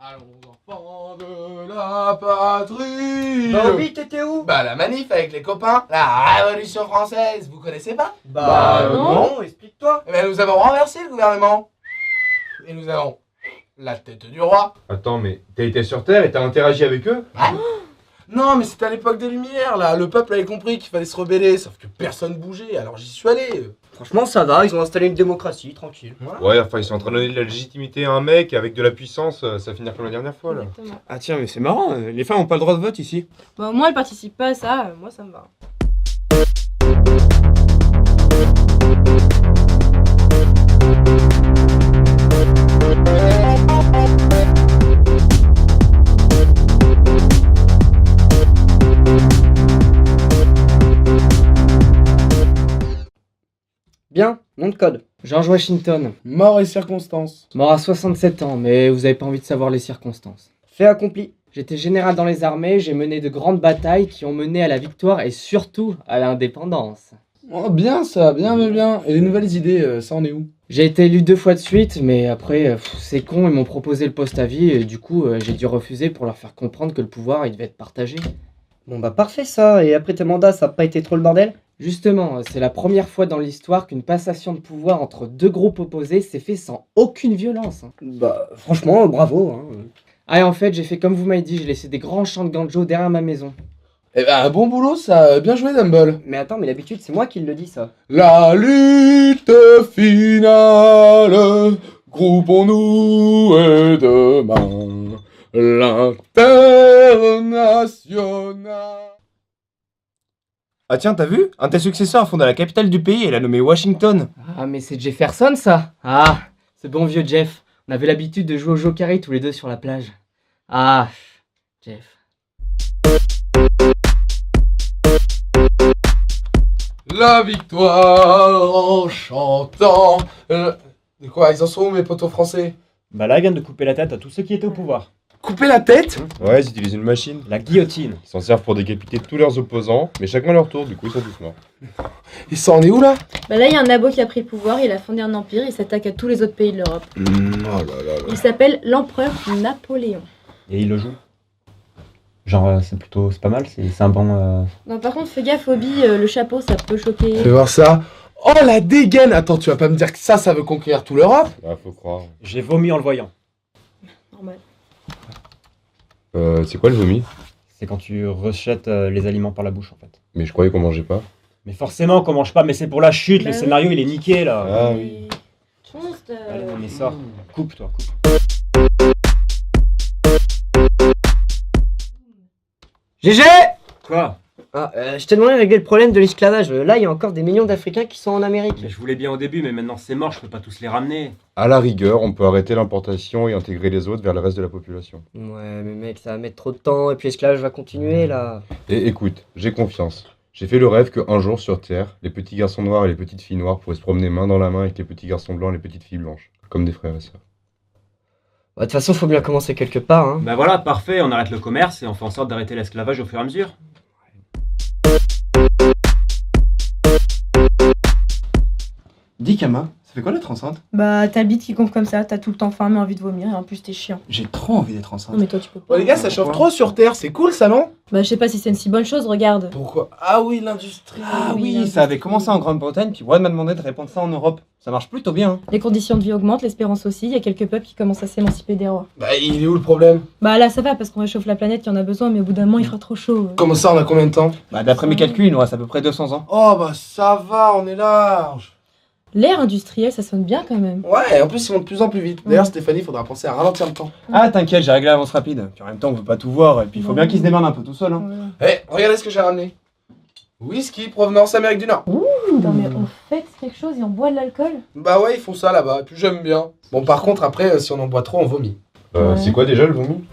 Allons enfants de la patrie. Bah oui, t'étais où? Bah la manif avec les copains, la Révolution française, vous connaissez pas? Bah non. non, explique-toi. Eh ben nous avons renversé le gouvernement. Et nous avons la tête du roi. Attends, mais t'as été sur Terre et t'as interagi avec eux? Non mais c'était à l'époque des Lumières là, le peuple avait compris qu'il fallait se rebeller, sauf que personne bougeait, alors j'y suis allé. Franchement, ça va, ils ont installé une démocratie, tranquille. Voilà. Ouais, enfin, ils sont en train de donner de la légitimité à un mec avec de la puissance, ça va finir comme la dernière fois, là. Exactement. Ah tiens, mais c'est marrant, les femmes ont pas le droit de vote ici. Bah, au moins, elle participe pas à ça, moi ça me va. Bien, nom de code. George Washington, Mort et circonstances. mort à 67 ans, mais vous avez pas envie de savoir les circonstances. Fait accompli. J'étais général dans les armées, j'ai mené de grandes batailles qui ont mené à la victoire et surtout à l'indépendance. Oh bien ça, bien mais bien. Et les nouvelles idées, ça en est où? J'ai été élu 2 fois de suite, mais après, c'est con, ils m'ont proposé le poste à vie et du coup, j'ai dû refuser pour leur faire comprendre que le pouvoir, il devait être partagé. Bon bah parfait ça, et après tes mandats, ça a pas été trop le bordel? Justement, c'est la première fois dans l'histoire qu'une passation de pouvoir entre 2 groupes opposés s'est fait sans aucune violence. Bah franchement, bravo. Hein. Ah et en fait, j'ai fait comme vous m'avez dit, j'ai laissé des grands champs de ganjo derrière ma maison. Eh ben un bon boulot ça, bien joué Dumble. Mais attends, mais d'habitude, c'est moi qui le dis ça. La lutte finale, groupons-nous et demain, l'international. Ah tiens, t'as vu? Un de tes successeurs a fondé la capitale du pays et l'a nommé Washington. Ah mais c'est Jefferson ça. Ah, ce bon vieux Jeff. On avait l'habitude de jouer au Joe-Carré tous les deux sur la plage. Ah, Jeff. La victoire en chantant. De quoi, ils en sont où mes potos français? Bah là, ils viennent de couper la tête à tous ceux qui étaient au pouvoir. Couper la tête? Ouais, ils utilisent une machine. La guillotine. Ils s'en servent pour décapiter tous leurs opposants, mais chacun à leur tour, du coup ils sont tous morts. Et ça en est où là? Bah là, il y a un abo qui a pris le pouvoir, il a fondé un empire, il s'attaque à tous les autres pays de l'Europe. Oh là là là. Il s'appelle l'empereur Napoléon. Et il le joue. Genre, c'est pas mal, c'est un bon. Non, par contre, fais gaffe, Obi, le chapeau, ça peut choquer. Fais voir ça. Oh la dégaine! Attends, tu vas pas me dire que ça veut conquérir tout l'Europe? Ah, faut croire. J'ai vomi en le voyant. Normal. C'est quoi le vomi? C'est quand tu rejettes les aliments par la bouche en fait. Mais je croyais qu'on mangeait pas. Mais forcément qu'on mange pas, mais c'est pour la chute, Bah le oui. scénario il est niqué là. Ah oui. Allez, mais sors. Coupe toi, coupe. GG! Quoi? Ah, je t'ai demandé de régler le problème de l'esclavage. Là, il y a encore des millions d'Africains qui sont en Amérique. Mais je voulais bien au début, mais maintenant c'est mort, je peux pas tous les ramener. À la rigueur, on peut arrêter l'importation et intégrer les autres vers le reste de la population. Ouais, mais mec, ça va mettre trop de temps et puis l'esclavage va continuer là. Et écoute, j'ai confiance. J'ai fait le rêve qu'un jour sur Terre, les petits garçons noirs et les petites filles noires pourraient se promener main dans la main avec les petits garçons blancs et les petites filles blanches, comme des frères et sœurs. Bah, de toute façon, faut bien commencer quelque part. Hein. Bah voilà, parfait, on arrête le commerce et on fait en sorte d'arrêter l'esclavage au fur et à mesure. Dis Kama, ça fait quoi d'être enceinte? Bah, t'as le bite qui gonfle comme ça, t'as tout le temps faim, mais envie de vomir, et en plus t'es chiant. J'ai trop envie d'être enceinte. Non, mais toi, tu peux pas. Oh les gars, ça chauffe trop sur Terre, c'est cool ça non? Bah, je sais pas si c'est une si bonne chose, regarde. Pourquoi? Ah oui, l'industrie. Ah oui, oui, ça avait commencé en Grande-Bretagne, puis Brad m'a demandé de répandre ça en Europe. Ça marche plutôt bien. Hein. Les conditions de vie augmentent, l'espérance aussi, il y a quelques peuples qui commencent à s'émanciper des rois. Bah il est où le problème? Bah là, ça va, parce qu'on réchauffe la planète, il y en a besoin, mais au bout d'un moment, il fera trop chaud. Comment ça, on a combien de temps? Bah d'après mes calculs, il nous reste à peu près 200 ans. Oh bah ça va, on est large. L'ère industrielle, ça sonne bien quand même. Ouais, et en plus ils vont de plus en plus vite. D'ailleurs Stéphanie, faudra penser à ralentir le temps. Ah t'inquiète, j'ai réglé l'avance rapide. Puis en même temps, on veut pas tout voir, et puis il faut bien qu'il se démerde un peu tout seul. Hein. Voilà. Eh, regardez ce que j'ai ramené. Whisky provenance Amérique du Nord. Attends, mais on fait quelque chose et on boit de l'alcool? Bah ouais, ils font ça là-bas, et puis j'aime bien. Bon par contre après, si on en boit trop, on vomit. Ouais. C'est quoi déjà le vomi?